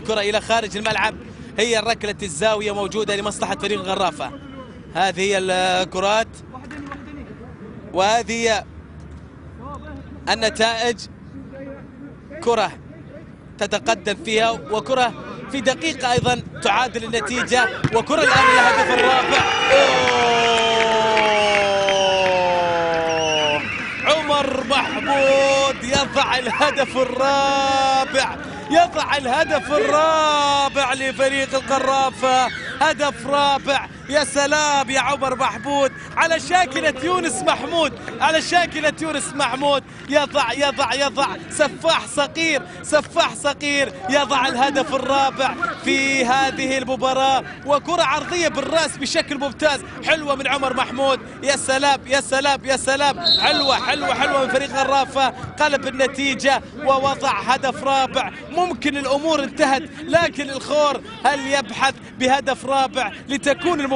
الكرة إلى خارج الملعب. هي ركلة الزاوية موجودة لمصلحة فريق الغرافة. هذه هي الكرات وهذه هي النتائج. كرة تتقدم فيها وكرة في دقيقة أيضا تعادل النتيجة، وكرة الآن الهدف الرابع. عمر محمود يضع الهدف الرابع، يضع الهدف الرابع لفريق الغرافة. هدف رابع، يا سلام يا عمر محمود على شاكلة يونس محمود، على شاكلة يونس محمود. يضع سفاح صقير، سفاح صقير يضع الهدف الرابع في هذه المباراة، وكرة عرضية بالرأس بشكل ممتاز، حلوة من عمر محمود. يا سلام يا سلام يا سلام، حلوة من فريق الغرافة. قلب النتيجة ووضع هدف رابع. ممكن الأمور انتهت، لكن الخور هل يبحث بهدف رابع لتكون المباراة